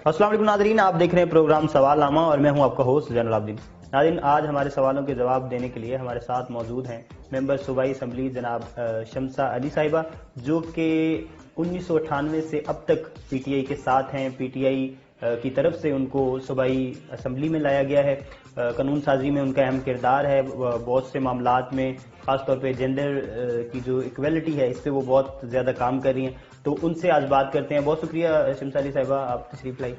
السلام علیکم ناظرین، آپ دیکھ رہے ہیں پروگرام سوال نامہ اور میں ہوں آپ کا ہوسٹ جنرل الدین۔ ناظرین، آج ہمارے سوالوں کے جواب دینے کے لیے ہمارے ساتھ موجود ہیں ممبر صوبائی اسمبلی جناب شمسہ علی صاحبہ، جو کہ 1998 سے اب تک پی ٹی آئی کے ساتھ ہیں۔ پی ٹی آئی کی طرف سے ان کو صوبائی اسمبلی میں لایا گیا ہے۔ قانون سازی میں ان کا اہم کردار ہے، بہت سے معاملات میں خاص طور پہ جینڈر کی جو ایکویلٹی ہے اس پہ وہ بہت زیادہ کام کر رہی ہیں، تو ان سے آج بات کرتے ہیں۔ بہت شکریہ شمسہ علی صاحبہ، آپ تشریف لائی۔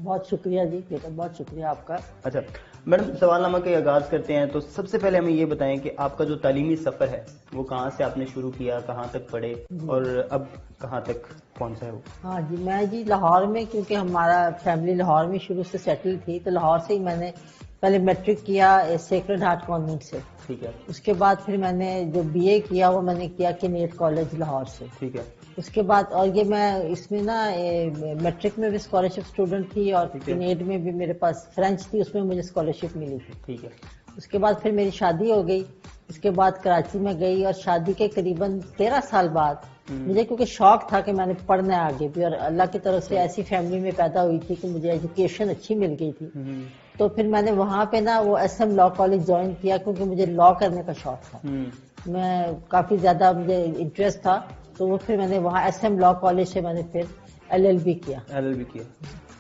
بہت شکریہ جی بیٹا، بہت شکریہ آپ کا۔ اچھا میڈم، سوال نامہ کے آغاز کرتے ہیں تو سب سے پہلے ہمیں یہ بتائیں کہ آپ کا جو تعلیمی سفر ہے وہ کہاں سے آپ نے شروع کیا، کہاں تک پڑھے اور اب کہاں تک پہنچا ہے وہ؟ ہاں جی، میں جی لاہور میں، کیونکہ ہمارا فیملی لاہور میں شروع سے سیٹل تھی، تو لاہور سے ہی میں نے پہلے میٹرک کیا سیکرڈ ہارٹ کانوینٹ سے۔ ٹھیک ہے۔ اس کے بعد پھر میں نے جو بی اے کیا وہ میں نے کیا کنیٹ کالج لاہور سے۔ ٹھیک ہے۔ اس کے بعد اور یہ میں اس میں نا میٹرک میں بھی اسکالرشپ اسٹوڈنٹ تھی اور کنیٹ میں بھی میرے پاس فرینچ تھی، اس میں مجھے اسکالرشپ ملی تھی۔ ٹھیک ہے۔ اس کے بعد پھر میری شادی ہو گئی، اس کے بعد کراچی میں گئی اور شادی کے قریباً 13 سال بعد مجھے کیونکہ شوق تھا کہ میں نے پڑھنا ہے آگے بھی، اور اللہ کی طرف سے ایسی فیملی میں پیدا ہوئی تھی کہ مجھے ایجوکیشن اچھی مل گئی تھی، تو پھر میں نے وہاں پہ نا وہ S M law college join کیا، کیونکہ مجھے لا کرنے کا شوق تھا، میں کافی زیادہ مجھے انٹرسٹ تھا، تو وہ پھر میں نے وہاں ایس ایم لا کالج سے میں نے پھر ایل ایل بی کیا۔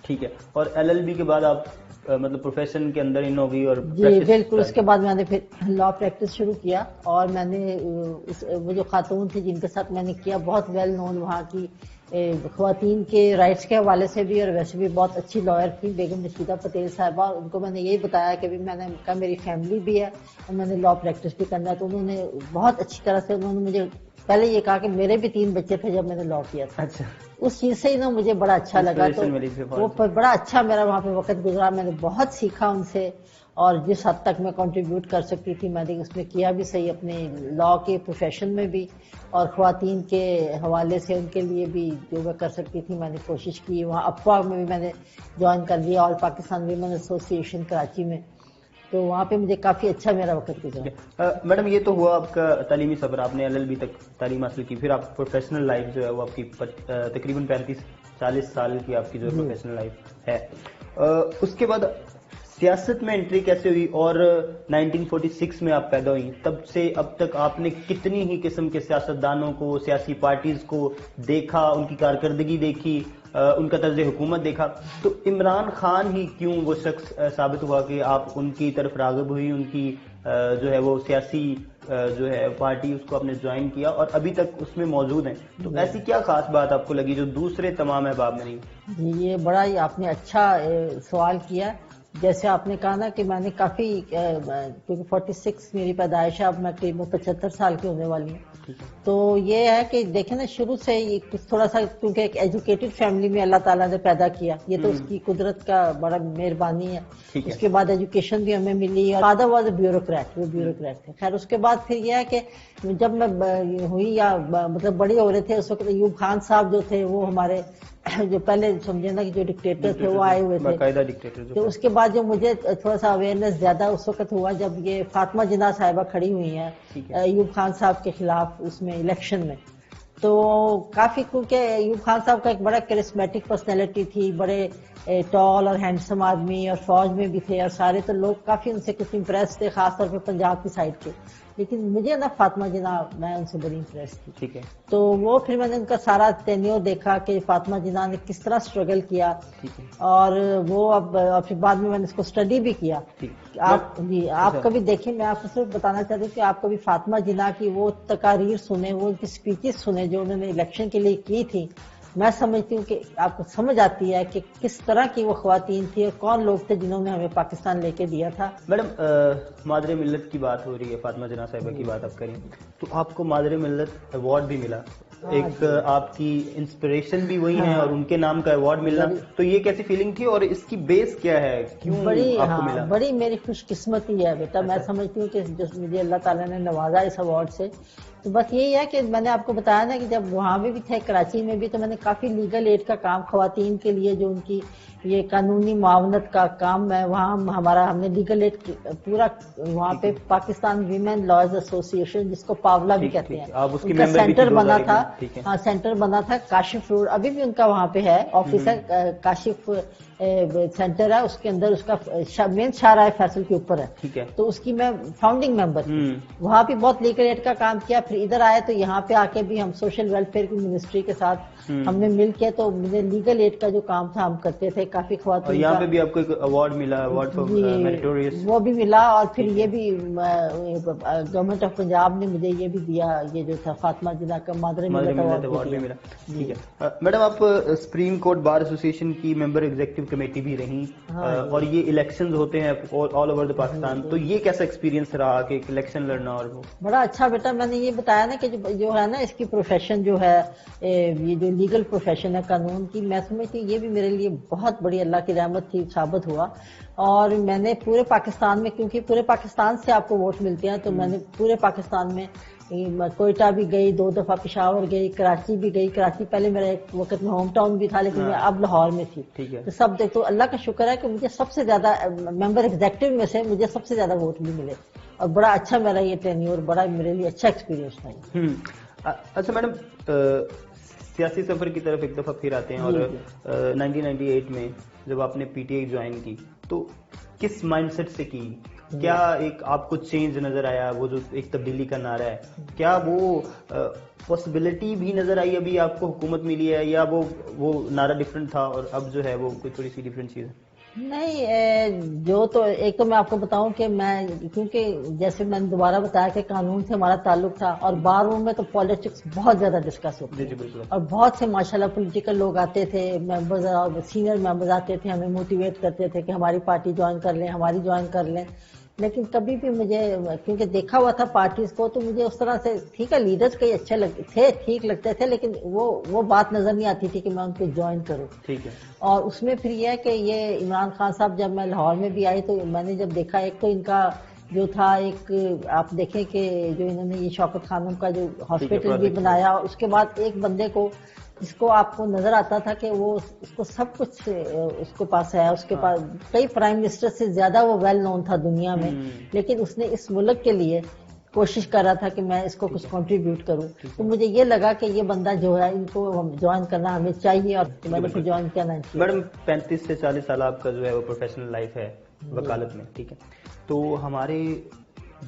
ٹھیک ہے۔ اور ایل ایل بی کے بعد آپ مطلب پروفیشن کے اندر ان ہو گئی؟ اور جی بالکل، اس کے بعد میں نے پھر لا پریکٹس شروع کیا، اور میں نے وہ جو خاتون تھی جن کے ساتھ میں نے کیا، بہت ویل نون وہاں کی خواتین کے رائٹس کے حوالے سے بھی، اور ویسے بھی بہت اچھی لائر تھی بیگم رشیدہ پٹیل صاحبہ۔ ان کو میں نے یہی بتایا کہ میں نے کہا میری فیملی بھی ہے اور میں نے لا پریکٹس بھی کرنا ہے، تو انہوں نے بہت اچھی طرح سے انہوں نے مجھے پہلے یہ کہا کہ میرے بھی 3 بچے تھے جب میں نے لا کیا تھا۔ اچھا، اس چیز سے ہی نا مجھے بڑا اچھا لگا، تو وہ بڑا اچھا میرا وہاں پہ وقت گزرا، میں نے بہت سیکھا ان سے، اور جس حد تک میں کنٹریبیوٹ کر سکتی تھی میں نے اس میں کیا بھی صحیح، اپنے لا کے پروفیشن میں بھی، اور خواتین کے حوالے سے ان کے لیے بھی جو میں کر سکتی تھی میں نے کوشش کی۔ وہاں افواہ میں بھی میں نے جوائن کر لیا، آل پاکستان ویمن ایسوسی ایشن کراچی میں، تو وہاں پہ مجھے کافی اچھا میرا وقت گزرا۔ میڈم، یہ تو ہوا آپ کا تعلیمی سفر، آپ نے ایل ایل بی تک تعلیم حاصل کی، پھر آپ پروفیشنل لائف جو ہے وہ آپ کی تقریباً 35-40 سال کی آپ کی جو پروفیشنل لائف ہے۔ اس کے بعد سیاست میں انٹری کیسے ہوئی، اور 1946 میں آپ پیدا ہوئی، تب سے اب تک آپ نے کتنی ہی قسم کے سیاستدانوں کو، سیاسی پارٹیز کو دیکھا، ان کی کارکردگی دیکھی، ان کا طرز حکومت دیکھا، تو عمران خان ہی کیوں وہ شخص ثابت ہوا کہ آپ ان کی طرف راغب ہوئی، ان کی جو ہے وہ سیاسی جو ہے پارٹی اس کو آپ نے جوائن کیا اور ابھی تک اس میں موجود ہیں، تو ایسی کیا خاص بات آپ کو لگی جو دوسرے تمام احباب میں نہیں؟ جی، یہ بڑا ہی آپ نے اچھا سوال کیا۔ جیسے آپ نے کہا نا کہ میں نے کافی، کیونکہ 46 میری پیدائش ہے، اب میں قریب 75 سال کی ہونے والی ہوں، تو یہ ہے کہ دیکھیں نا شروع سے تھوڑا سا، کیونکہ ایک ایجوکیٹڈ فیملی میں اللہ تعالیٰ نے پیدا کیا، یہ تو اس کی قدرت کا بڑا مہربانی ہے۔ اس کے بعد ایجوکیشن بھی ہمیں ملی، اور فادر واز اے بیوروکریٹ، وہ بیوروکریٹ تھے۔ خیر، اس کے بعد پھر یہ ہے کہ جب میں ہوئی یا مطلب بڑے ہو رہے تھے، اس وقت ایوب خان صاحب جو تھے وہ ہمارے جو پہلے سمجھے نا کہ جو ڈکٹیٹر تھے وہ آئے ہوئے تھے، تو اس کے بعد جو مجھے تھوڑا سا اویئرنیس زیادہ اس وقت ہوا جب یہ فاطمہ جناح صاحبہ کھڑی ہوئی ہیں ایوب خان صاحب کے خلاف اس میں الیکشن میں، تو کافی، کیونکہ ایوب خان صاحب کا ایک بڑا کرسمیٹک پرسنالٹی تھی، بڑے ٹال اور ہینڈسم آدمی، اور فوج میں بھی تھے، اور سارے تو لوگ کافی ان سے کچھ امپریس تھے، خاص طور پہ پنجاب کی سائڈ کے، لیکن مجھے نا فاطمہ جناح، میں ان سے بڑی امپریس تھی۔ ٹھیک ہے۔ تو وہ پھر میں نے ان کا سارا تینیور دیکھا کہ فاطمہ جناح نے کس طرح اسٹرگل کیا، اور وہ اب پھر بعد میں نے اس کو اسٹڈی بھی کیا۔ آپ کبھی دیکھیں، میں آپ کو صرف بتانا چاہتی ہوں کہ آپ کبھی فاطمہ جناح کی وہ تقاریر سنیں، وہ ان کی اسپیچز سنیں جو انہوں نے الیکشن کے لیے کی تھی، میں سمجھتی ہوں کہ آپ کو سمجھ آتی ہے کہ کس طرح کی وہ خواتین تھی اور کون لوگ تھے جنہوں نے ہمیں پاکستان لے کے دیا تھا۔ میڈم، مادر ملت کی بات ہو رہی ہے، فاطمہ جناح صاحبہ کی بات آپ کریں، تو آپ کو مادر ملت ایوارڈ بھی ملا، ایک آپ کی انسپریشن بھی وہی ہیں اور ان کے نام کا ایوارڈ ملنا، تو یہ کیسی فیلنگ تھی اور اس کی بیس کیا ہے، کیوں آپ کو ملا؟ بڑی میری خوش قسمتی ہے بیٹا، میں سمجھتی ہوں کہ مجھے اللہ تعالیٰ نے نوازا اس ایوارڈ سے، تو بس یہی ہے کہ میں نے آپ کو بتایا نا کہ جب وہاں بھی تھے کراچی میں بھی، تو میں نے کافی لیگل ایڈ کا کام خواتین کے لیے، جو ان کی یہ قانونی معاونت کا کام ہے، وہاں ہم نے لیگل ایڈ پورا وہاں پہ پاکستان ویمن لائرز ایسوسی ایشن، جس کو پاولا بھی کہتے ہیں، ان کا سینٹر بنا تھا، ہاں سینٹر بنا تھا کاشف روڈ، ابھی بھی ان کا وہاں پہ ہے آفس ہے، کاشف سینٹر ہے، اس کے اندر اس کا مین شاہراہ فیصل کے اوپر ہے، ٹھیک ہے، تو اس کی میں فاؤنڈنگ ممبر تھی، وہاں بھی بہت لیگل ایڈ کا کام کیا. پھر ادھر آئے تو یہاں پہ آ کے بھی ہم سوشل ویلفیئر کی منسٹری کے ساتھ ہم نے مل کے تو مجھے لیگل ایڈ کا جو کام تھا ہم کرتے تھے. کافی اور خواتین یہاں کا پہ بھی آپ کو ایک ایوارڈ ملا، ایوارڈ فار میریٹوریس، وہ بھی ملا. اور پھر یہ بھی گورنمنٹ آف پنجاب نے مجھے یہ بھی دیا، یہ جو تھا فاطمہ جناح کا مادر ملت ایوارڈ بھی ملا. ٹھیک ہے میڈم، آپ سپریم کورٹ بار ایسوسیشن کی ممبر ایگزیکٹو کمیٹی بھی رہیں، اور یہ الیکشنز ہوتے ہیں آل اوور دا پاکستان، تو یہ کیسا ایکسپیرینس رہا کہ الیکشن لڑنا؟ اور وہ بڑا اچھا بیٹا، میں نے یہ بتایا نا کہ جو ہے نا اس کی پروفیشن جو ہے، یہ جو لیگل پروفیشن ہے قانون کی، میں سمجھتی ہوں یہ بھی میرے لیے بہت بڑی اللہ کی رحمت تھی، ثابت ہوا. اور میں نے پورے پاکستان میں، کیونکہ پورے پاکستان سے آپ کو ووٹ ملتے ہیں، تو میں نے پورے پاکستان میں کوئٹہ بھی گئی 2 دفعہ، پشاور گئی، کراچی بھی گئی. کراچی پہلے میرا ایک وقت میں ہوم ٹاؤن بھی تھا، لیکن میں اب لاہور میں تھی. تو سب دیکھو اللہ کا شکر ہے کہ مجھے سب سے زیادہ ممبر ایگزیکٹو میں سے مجھے سب سے زیادہ ووٹ بھی ملے، اور بڑا اچھا میرا یہ ٹینیور، بڑا میرے لیے اچھا ایکسپیرینس تھا. اچھا میڈم، سیاسی سفر کی طرف ایک دفعہ پھر آتے ہیں، اور 1998 میں جب آپ نے پی ٹی آئی جوائن کی تو کس مائنڈ سیٹ سے کی؟ کیا ایک آپ کو چینج نظر آیا؟ وہ جو ایک تبدیلی کا نعرہ ہے، کیا وہ پاسبلٹی بھی نظر آئی ابھی آپ کو حکومت ملی ہے، یا وہ نعرہ ڈفرینٹ تھا اور اب جو ہے وہ کوئی تھوڑی سی ڈفرینٹ چیز ہے؟ نہیں، جو تو ایک تو میں آپ کو بتاؤں کہ میں، کیونکہ جیسے میں نے دوبارہ بتایا کہ قانون سے ہمارا تعلق تھا، اور بار روم میں تو پالیٹکس بہت زیادہ ڈسکس ہوتی ہے، اور بہت سے ماشاءاللہ پولیٹیکل لوگ آتے تھے، ممبرز اور سینئر ممبرز آتے تھے، ہمیں موٹیویٹ کرتے تھے کہ ہماری پارٹی جوائن کر لیں، ہماری جوائن کر لیں. لیکن کبھی بھی مجھے، کیونکہ دیکھا ہوا تھا پارٹیز کو، تو مجھے اس طرح سے ٹھیک ہے لیڈرز کئی اچھے لگتے تھے، ٹھیک لگتے تھے، لیکن وہ بات نظر نہیں آتی تھی کہ میں ان کو جوائن کروں. ٹھیک ہے. اور اس میں پھر یہ ہے کہ یہ عمران خان صاحب جب میں لاہور میں بھی آئی تو میں نے جب دیکھا، ایک تو ان کا جو تھا، ایک آپ دیکھیں کہ جو انہوں نے یہ شوکت خانم کا جو ہاسپٹل بھی بنایا، اس کے بعد ایک بندے کو جس کو آپ کو نظر آتا تھا کہ وہ اس کو سب کچھ اس کے پاس ہے، اس کے پاس کئی پرائم منسٹر سے زیادہ وہ ویل نون تھا دنیا میں، لیکن اس نے اس ملک کے لیے کوشش کر رہا تھا کہ میں اس کو کچھ کنٹریبیوٹ کروں. تو مجھے یہ لگا کہ یہ بندہ جو ہے ان کو جوائن کرنا ہمیں چاہیے، اور میں نے جوائن کرنا چاہیے. میڈم 35 سے 40 سال آپ کا جو ہے وہ پروفیشنل لائف ہے وکالت میں، ٹھیک ہے، تو ہمارے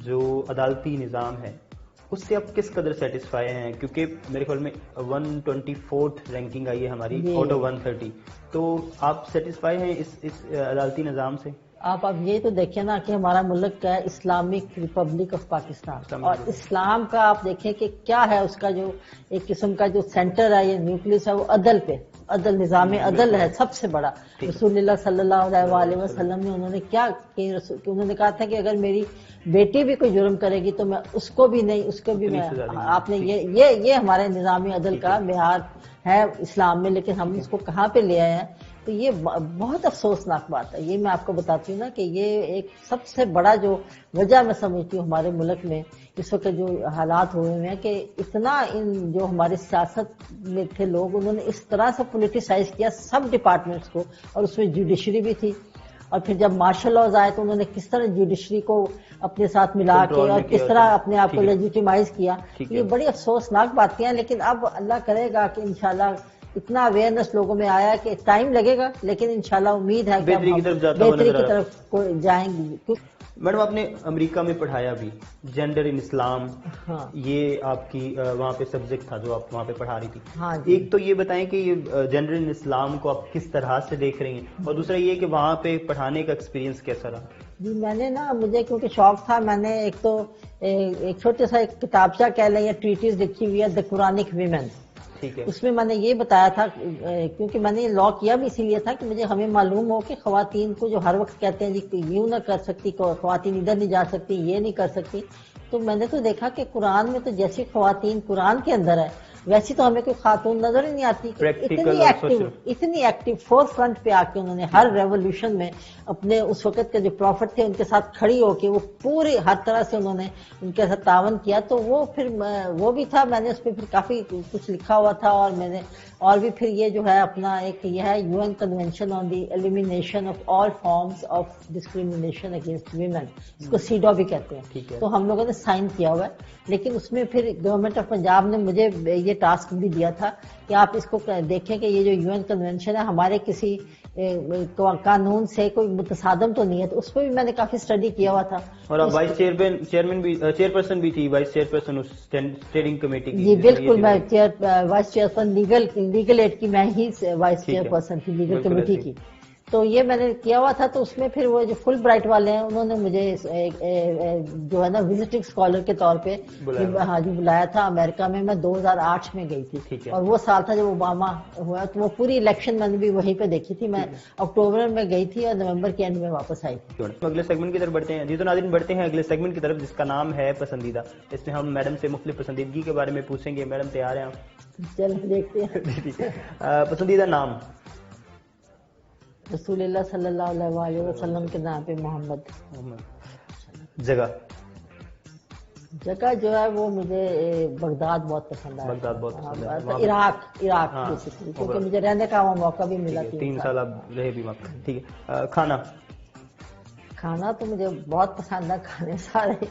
جو عدالتی نظام ہے اس سے آپ کس قدر سیٹسفائی ہیں؟ کیونکہ میرے خیال میں 124 رینکنگ آئی ہے ہماری آؤٹ آف 130، تو آپ سیٹسفائی ہیں اس عدالتی نظام سے؟ آپ اب یہ تو دیکھیں نا کہ ہمارا ملک کا ہے اسلامک ریپبلک آف پاکستان، اور اسلام کا آپ دیکھیں کہ کیا ہے، اس کا جو ایک قسم کا جو سینٹر ہے، یہ نیوکلس ہے، وہ عدل پہ، عدل، نظام عدل ہے سب سے بڑا. رسول اللہ صلی اللہ علیہ وآلہ وسلم نے انہوں نے کیا کہ انہوں نے کہا تھا کہ اگر میری بیٹی بھی کوئی جرم کرے گی تو میں اس کو بھی نہیں، اس کو بھی میں، آپ نے یہ ہمارے نظام عدل کا معیار ہے اسلام میں، لیکن ہم اس کو کہاں پہ لے آئے ہیں. تو یہ بہت افسوسناک بات ہے. یہ میں آپ کو بتاتی ہوں نا کہ یہ ایک سب سے بڑا جو وجہ میں سمجھتی ہوں ہمارے ملک میں اس وقت جو حالات ہوئے ہیں کہ اتنا ان جو ہمارے سیاست میں تھے لوگ، انہوں نے اس طرح سے پولیٹیسائز کیا سب ڈپارٹمنٹس کو، اور اس میں جوڈیشری بھی تھی. اور پھر جب مارشل لاز آئے تو انہوں نے کس طرح جوڈیشری کو اپنے ساتھ ملا کے اور کس طرح اپنے آپ کو لیجیٹیمائز کیا. یہ بڑی افسوسناک باتیں ہیں، لیکن اب اللہ کرے گا کہ انشاءاللہ اتنا اویئرنیس لوگوں میں آیا کہ ٹائم لگے گا، لیکن انشاءاللہ امید ہے کہ بہتری کی طرف جائیں گے. میڈم آپ نے امریکہ میں پڑھایا بھی، جینڈر ان اسلام، یہ آپ کی وہاں پہ سبجیکٹ تھا جو آپ وہاں پہ پڑھا رہی تھی. ایک تو یہ بتائیں کہ یہ جینڈر ان اسلام کو آپ کس طرح سے دیکھ رہی ہیں، اور دوسرا یہ کہ وہاں پہ پڑھانے کا ایکسپیرینس کیسا رہا؟ جی میں نے نا، مجھے کیونکہ شوق تھا، میں نے ایک تو ایک چھوٹے سا ایک کتابچہ کہہ لیں یا ٹریٹیز لکھی ہوئی ہے دی قرآنک ویمن. اس میں نے یہ بتایا تھا، کیونکہ میں نے لا کیا بھی اسی لیے تھا کہ مجھے ہمیں معلوم ہو کہ خواتین کو جو ہر وقت کہتے ہیں جی یوں نہ کر سکتی، خواتین ادھر نہیں جا سکتی، یہ نہیں کر سکتی، تو میں نے تو دیکھا کہ قرآن میں تو جیسی خواتین قرآن کے اندر ہے ویسی تو ہمیں کوئی خاتون نظر ہی نہیں آتی. اتنی ایکٹیو فور فرنٹ پہ آ کے انہوں نے ہر ریولوشن میں اپنے اس وقت کے جو پروفٹ تھے ان کے ساتھ کھڑی ہو کے وہ پوری ہر طرح سے انہوں نے ان کے ساتھ تعاون کیا. تو وہ پھر وہ بھی تھا، میں نے اس پہ پھر کافی کچھ لکھا ہوا تھا. اور میں نے اور بھی پھر یہ جو ہے اپنا ایک یہ ہے U N convention on the elimination of all forms of discrimination against women, اس کو سیڈا بھی کہتے ہیں. تو ہم لوگوں نے سائن کیا ہوا ہے، لیکن اس میں پھر گورنمنٹ آف پنجاب نے مجھے یہ ٹاسک بھی دیا تھا کہ آپ اس کو دیکھیں کہ یہ جو یو این کنونشن ہے ہمارے کسی قانون سے کوئی متصادم تو نہیں ہے، تو اس پہ بھی میں نے کافی اسٹڈی کیا ہوا تھا. اور آپ وائس چیئرپرسن بھی تھی، وائس چیئرپرسن اسٹیئرنگ کمیٹی کی. جی بالکل، میں وائس چیئرپرسن لیگل ایڈ کی میں ہی وائس چیئرپرسن تھی لیگل کمیٹی کی. تو یہ میں نے کیا ہوا تھا. تو اس میں پھر وہ جو فل برائٹ والے ہیں انہوں نے مجھے جو ہے نا وزٹنگ اسکالر کے طور پہ ہاں جی بلایا تھا امریکہ میں. میں 2008 میں گئی تھی اور وہ سال تھا جب اوباما ہوا. تو وہ پوری الیکشن میں نے بھی وہیں پہ دیکھی تھی. میں اکتوبر میں گئی تھی اور نومبر کے اینڈ میں واپس آئی تھی. اگلے سیگمنٹ کی طرف بڑھتے ہیں. جی تو ناظرین بڑھتے ہیں اگلے سیگمنٹ کی طرف جس کا نام ہے پسندیدہ. اس میں ہم میڈم سے مختلف پسندیدگی کے بارے میں پوچھیں گے. میڈم تیار ہیں آپ؟ چلیں دیکھتے ہیں. پسندیدہ نام؟ رسول اللہ صلی اللہ علیہ وآلہ وسلم کے نام پہ محمد. جگہ؟ جگہ جو ہے وہ مجھے بغداد بہت پسند ہے. بغداد بہت پسند ہے. عراق بیسیکلی، کیونکہ مجھے رہنے کا وہاں موقع بھی ملا. 3 سال آپ رہے بھی وہاں. ٹھیک ہے. کھانا تو مجھے بہت پسند ہے، کھانے سارے.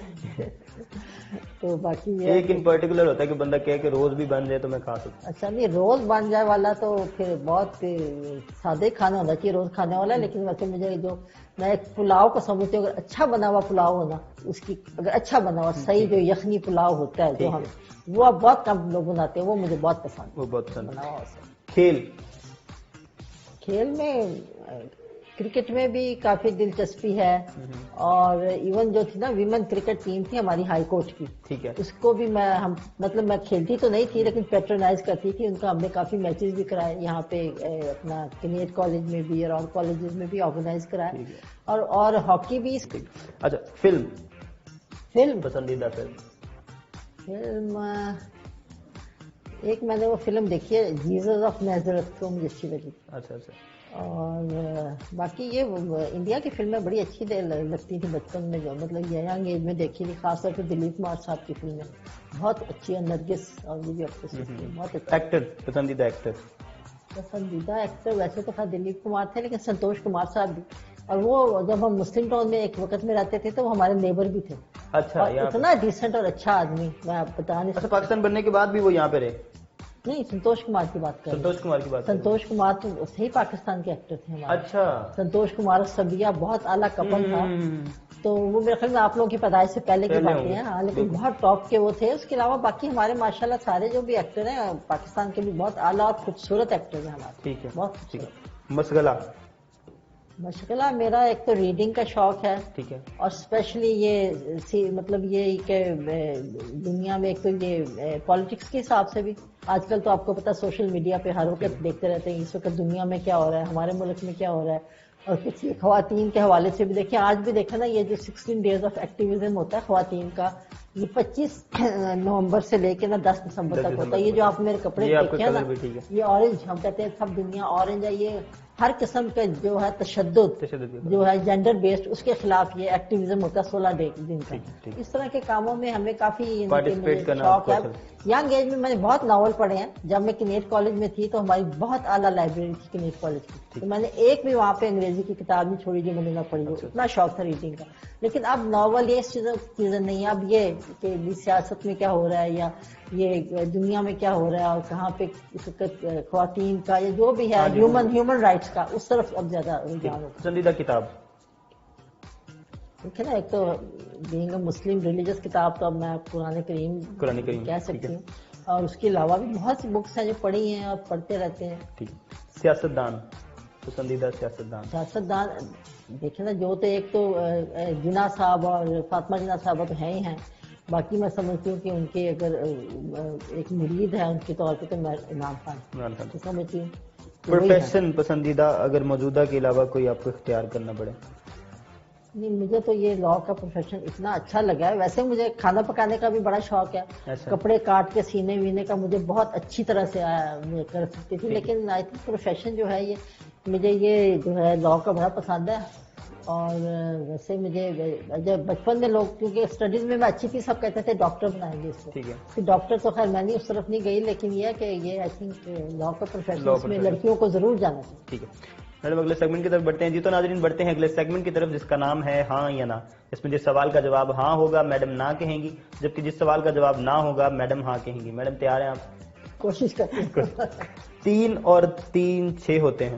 تو باقی ایک ان پرٹیکولر ہوتا ہے کہ بندہ کہے کہ روز بھی بن جائے تو میں کھا سکتا. اچھا نہیں، روز بن جائے والا تو پھر بہت سادے کھانا ہونا چاہیے روز کھانے والا. لیکن ویسے مجھے جو میں ایک پلاؤ کو سمجھتی ہوں، اگر اچھا بنا ہوا پلاؤ ہونا، اس کی اگر اچھا بنا ہوا صحیح جو یخنی پلاؤ ہوتا ہے جو ہم وہ اب بہت کم لوگ بناتے ہیں، وہ مجھے بہت پسند. وہ بہت پسند. بنا ہوا. کھیل میں کرکٹ میں بھی کافی دلچسپی ہے. اور ایون جو تھی نا ویمن کرکٹ ٹیم تھی ہماری ہائی کورٹ کی، ٹھیک ہے، اس کو بھی مطلب میں کھیلتی تو نہیں تھی لیکن پیٹرنائز کرتی تھی ان کا. ہم نے کافی میچز بھی کرائے یہاں پہ اپنا کنیٹ کالج میں بھی اور کالجز میں بھی آرگنائز کرائے. اور ہاکی بھی. اچھا فلم پسندیدہ فلم ایک میں نے وہ فلم دیکھی ہے جیزس آف نیزرت، تو مجھے اچھی لگی. اچھا. اور باقی یہ انڈیا کی فلمیں بڑی اچھی لگتی تھی بچپن میں، جو مطلب ینگ ایج میں دیکھی تھی. خاص طور پہ دلیپ کمار صاحب کی فلمیں بہت اچھی ہے. نرگس اور یہ بھی بہت اچھا. ایکٹر پسندیدہ ایکٹر ویسے تو دلیپ کمار تھے لیکن سنتوش کمار صاحب بھی. اور وہ جب ہم مسلم ٹاؤن میں ایک وقت میں رہتے تھے تو وہ ہمارے نیبر بھی تھے. اچھا. اتنا ڈیسنٹ اور اچھا آدمی میں بتا نہیں. پاکستان بننے کے بعد بھی وہ یہاں پہ رہے؟ نہیں، سنتوش کمار کی بات کر. سنتوش کمار تو صحیح پاکستان کے ایکٹر تھے ہمارے. اچھا. سنتوش کمار سبیہ بہت اعلیٰ کپل تھا. تو وہ میرے خیال میں آپ لوگوں کی پیدائش سے پہلے کی باتیں ہیں. ہاں لیکن بہت ٹاپ کے وہ تھے. اس کے علاوہ باقی ہمارے ماشاءاللہ سارے جو بھی ایکٹر ہیں پاکستان کے بھی بہت اعلیٰ اور خوبصورت ایکٹر ہیں ہمارے. ٹھیک ہے. بہت مشغلہ میرا ایک تو ریڈنگ کا شوق ہے. ٹھیک ہے. اور اسپیشلی یہ مطلب یہ کہ دنیا میں ایک تو یہ پالیٹکس کے حساب سے بھی آج کل تو آپ کو پتا سوشل میڈیا پہ ہر وقت دیکھتے رہتے ہیں اس وقت دنیا میں کیا ہو رہا ہے، ہمارے ملک میں کیا ہو رہا ہے. اور کچھ خواتین کے حوالے سے بھی دیکھیں، آج بھی دیکھیں نا یہ جو 16 days آف ایکٹیویزم ہوتا ہے خواتین کا، یہ 25 نومبر سے لے کے نا 10 دسمبر تک ہوتا ہے. یہ جو آپ میرے کپڑے دیکھے ہیں نا، یہ اورنج ہم کہتے ہیں سب دنیا اورنج ہے. یہ ہر قسم کا جو ہے تشدد جو ہے جینڈر بیسڈ اس کے خلاف یہ ایکٹیویزم ہوتا ہے 16 دن کا. اس طرح کے کاموں میں ہمیں کافی شوق ہے. ینگ ایج میں میں نے بہت ناول پڑھے ہیں. جب میں کنیٹ کالج میں تھی تو ہماری بہت اعلیٰ لائبریری تھی کنیٹ کالج کی، تو میں نے ایک بھی وہاں پہ انگریزی کی کتاب نہیں چھوڑی جو میں نے نہ پڑھی ہو. اتنا شوق تھا ریڈنگ کا. لیکن اب ناول یہ چیزیں نہیں. اب یہ کہ سیاست میں کیا ہو رہا ہے یا یہ دنیا میں کیا ہو رہا ہے اور کہاں پہ اس وقت خواتین کا یا جو بھی ہے ہیومن رائٹس کا، اس طرف اب زیادہ رجحان ہوتا ہے. پسندیدہ کتاب؟ دیکھیں نا، ایک تو بینگ اے مسلم ریلیجس کتاب تو اب میں قرآن کریم کہہ سکتی ہوں. اور اس کے علاوہ بھی بہت سی بکس ہیں جو پڑھی ہیں اور پڑھتے رہتے ہیں. سیاستدان پسندیدہ سیاستدان دیکھیں نا، جو تو ایک تو جناح صاحب اور فاطمہ جناح صاحبہ تو ہیں ہی ہیں. باقی میں سمجھتی ہوں کہ ان کے اگر ایک مرید ہے ان کے طور پہ تو میں عمران خان سمجھتی ہوں. پروفیشن پسندیدہ اگر موجودہ کے علاوہ کوئی آپ کو اختیار کرنا پڑے؟ نہیں، مجھے تو یہ لا کا پروفیشن اتنا اچھا لگا ہے. ویسے مجھے کھانا پکانے کا بھی بڑا شوق ہے. کپڑے کاٹ کے سینے وینے کا مجھے بہت اچھی طرح سے کر سکتی تھی. لیکن آئی تھنک پروفیشن جو ہے یہ مجھے یہ جو ہے لا کا بڑا پسند ہے. اور ویسے مجھے جب بچپن میں لوگ کیونکہ اسٹڈیز میں اچھی تھی سب کہتے تھے ڈاکٹر بنائیں گے اس کو. پھر ڈاکٹر تو خیر میں نہیں اس طرف نہیں گئی، لیکن یہ کہ یہ آئی تھنک لا کا پروفیشن اس میں لڑکیوں کو ضرور جانا چاہیے. ٹھیک ہے میڈم، اگلے سیگمنٹ کی طرف بڑھتے ہیں. جی تو ناظرین بڑھتے ہیں اگلے سیگمنٹ کی طرف جس کا نام ہے ہاں یا نہ. اس میں جس سوال کا جواب ہاں ہوگا میڈم نہ کہیں گی، جبکہ جس سوال کا جواب نہ ہوگا میڈم ہاں کہیں گی. میڈم تیار ہیں آپ؟ کوشش کرتے ہیں. 3 اور 3 6 ہوتے ہیں.